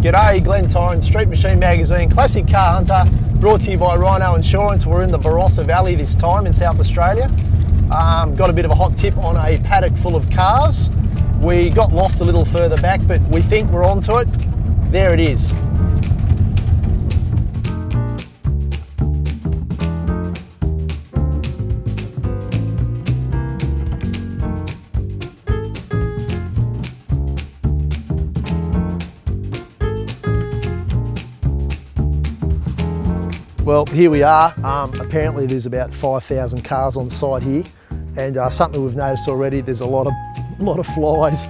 G'day, Glenn Torrens, Street Machine Magazine, Classic Car Hunter, brought to you by Rhino Insurance. We're in the Barossa Valley this time in South Australia. Got a bit of a hot tip on a paddock full of cars. We got lost a little further back, but we think we're onto it. There it is. Well, here we are. Apparently there's about 5,000 cars on site here, and something we've noticed already, there's a lot of flies.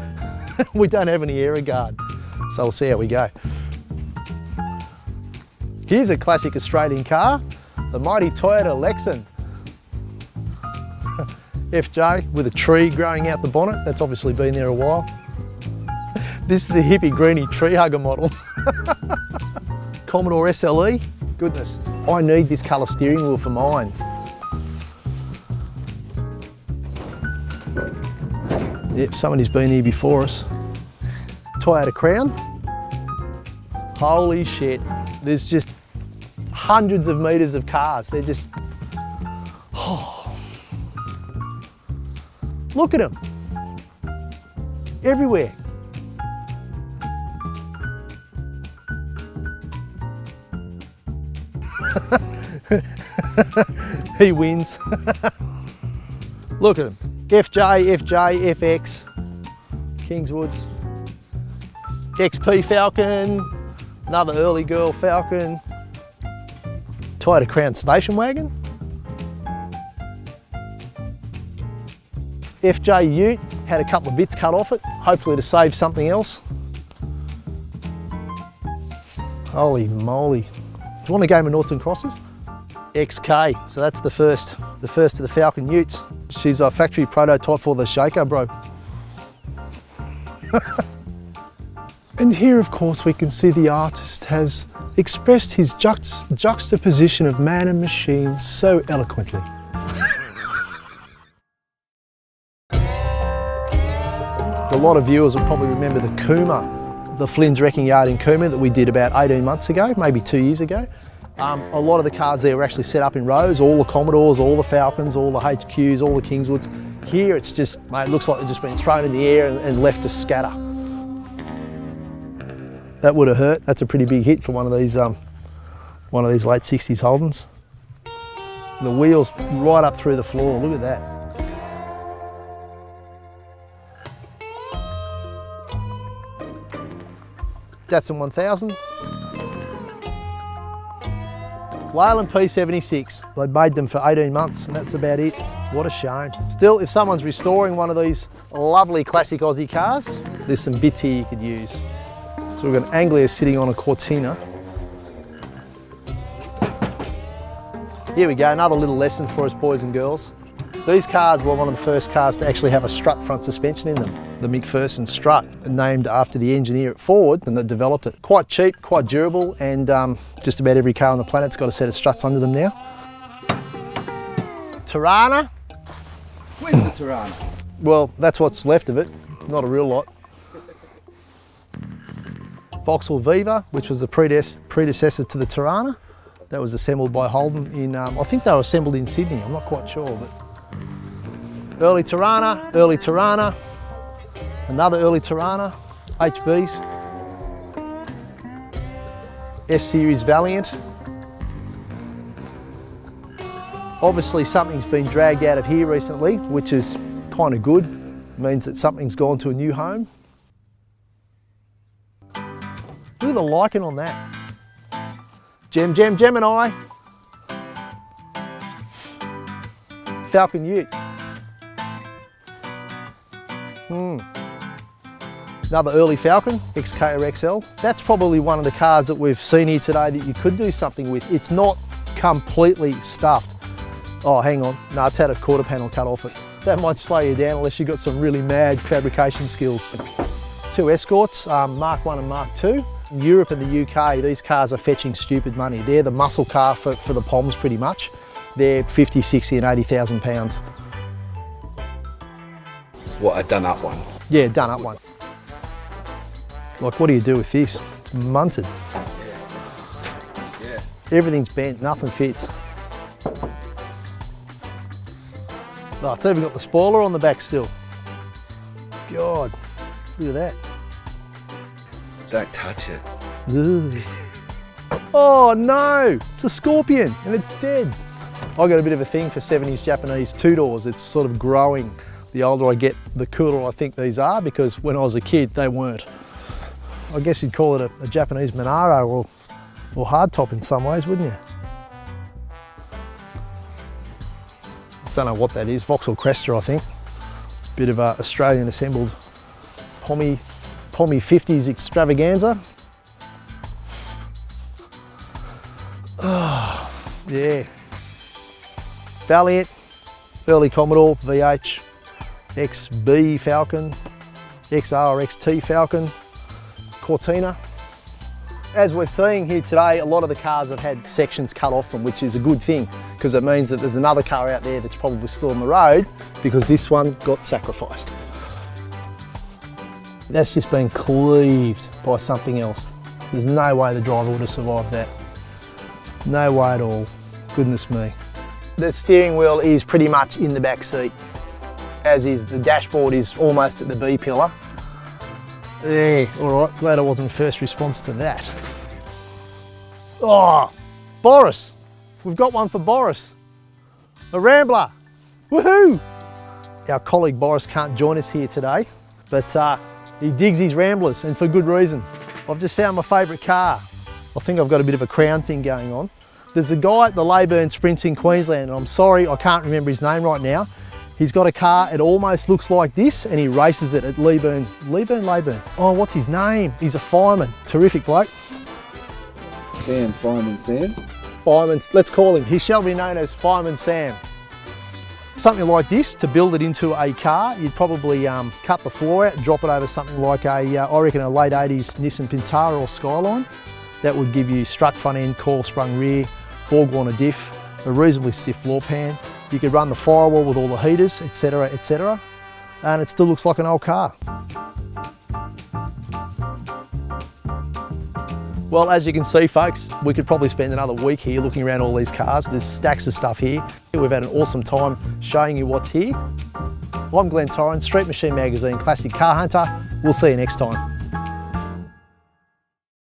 We don't have any air guard, so we'll see how we go. Here's a classic Australian car, the mighty Toyota Lexan. FJ with a tree growing out the bonnet. That's obviously been there a while. This is the hippie greenie tree hugger model. Commodore SLE. Goodness, I need this colour steering wheel for mine. Yep, somebody's been here before us. Toyota Crown. Holy shit, there's just hundreds of metres of cars. They're just, oh. Look at them, everywhere. He wins. Look at him. FJ, FX, Kingswoods, XP Falcon, another early girl Falcon, Toyota Crown station wagon, FJ Ute, had a couple of bits cut off it, hopefully to save something else. Holy moly. Do you want a game of noughts and crosses? XK, so that's the first of the Falcon Utes. She's a factory prototype for the Shaker, bro. And here, of course, we can see the artist has expressed his juxtaposition of man and machine so eloquently. A lot of viewers will probably remember the Cooma, the Flynn's Wrecking Yard in Cooma that we did about 18 months ago, maybe 2 years ago. A lot of the cars there were actually set up in rows, all the Commodores, all the Falcons, all the HQs, all the Kingswoods. Here it's just, mate, it looks like they've just been thrown in the air and left to scatter. That would have hurt. That's a pretty big hit for one of these late 60s Holdens. The wheels right up through the floor, look at that. Datsun 1000. Leyland P76. They made them for 18 months and that's about it. What a shame. Still, if someone's restoring one of these lovely classic Aussie cars, there's some bits here you could use. So we've got Anglia sitting on a Cortina. Here we go, another little lesson for us boys and girls. These cars were one of the first cars to actually have a strut front suspension in them. The McPherson strut, named after the engineer at Ford and that developed it. Quite cheap, quite durable, and just about every car on the planet's got a set of struts under them now. Tirana. Where's the Tirana? Well, that's what's left of it, not a real lot. Vauxhall Viva, which was the predecessor to the Tirana. That was assembled by Holden in, I think they were assembled in Sydney, I'm not quite sure, but. Early Tirana, another early Tirana, HBs, S-Series Valiant. Obviously something's been dragged out of here recently, which is kind of good. It means that something's gone to a new home. Look at the lichen on that. Gemini. Falcon Ute. Another early Falcon, XK or XL. That's probably one of the cars that we've seen here today that you could do something with. It's not completely stuffed. Oh, hang on. No, it's had a quarter panel cut off it. That might slow you down unless you've got some really mad fabrication skills. Two Escorts, Mark 1 and Mark 2. In Europe and the UK, these cars are fetching stupid money. They're the muscle car for the Poms pretty much. They're 50, 60 and 80,000 pounds. What, a done up one? Yeah, done up one. Like, what do you do with this? munted. Yeah. Everything's bent, nothing fits. Oh, it's even got the spoiler on the back still. God, look at that. Don't touch it. Ugh. Oh no, it's a scorpion and it's dead. I got a bit of a thing for 70s Japanese two-doors. It's sort of growing. The older I get, the cooler I think these are, because when I was a kid, they weren't. I guess you'd call it a Japanese Monaro or hardtop in some ways, wouldn't you? Don't know what that is, Vauxhall Cresta, I think. Bit of a Australian assembled Pommy 50s extravaganza. Oh, yeah. Valiant, early Commodore, VH, XB Falcon, XR or XT Falcon, Cortina. As we're seeing here today, a lot of the cars have had sections cut off them, which is a good thing, because it means that there's another car out there that's probably still on the road because this one got sacrificed. That's just been cleaved by something else. There's no way the driver would have survived that. No way at all. Goodness me. The steering wheel is pretty much in the back seat, as is the dashboard is almost at the B pillar. Yeah, all right, glad I wasn't first response to that. Oh, Boris. We've got one for Boris. A Rambler. Woohoo! Our colleague Boris can't join us here today, but he digs his Ramblers, and for good reason. I've just found my favourite car. I think I've got a bit of a crown thing going on. There's a guy at the Leyburn Sprints in Queensland, and I'm sorry I can't remember his name right now. He's got a car, it almost looks like this, and he races it at Leyburn. Oh, what's his name? He's a fireman. Terrific bloke. Fireman Sam. Fireman, let's call him. He shall be known as Fireman Sam. Something like this, to build it into a car, you'd probably cut the floor out and drop it over something like I reckon a late 80s Nissan Pintara or Skyline. That would give you strut front end, coil sprung rear, Borg Warner diff, a reasonably stiff floor pan. You could run the firewall with all the heaters, etc., etc., and it still looks like an old car. Well, as you can see, folks, we could probably spend another week here looking around all these cars. There's stacks of stuff here. We've had an awesome time showing you what's here. I'm Glenn Torrens, Street Machine Magazine Classic Car Hunter. We'll see you next time.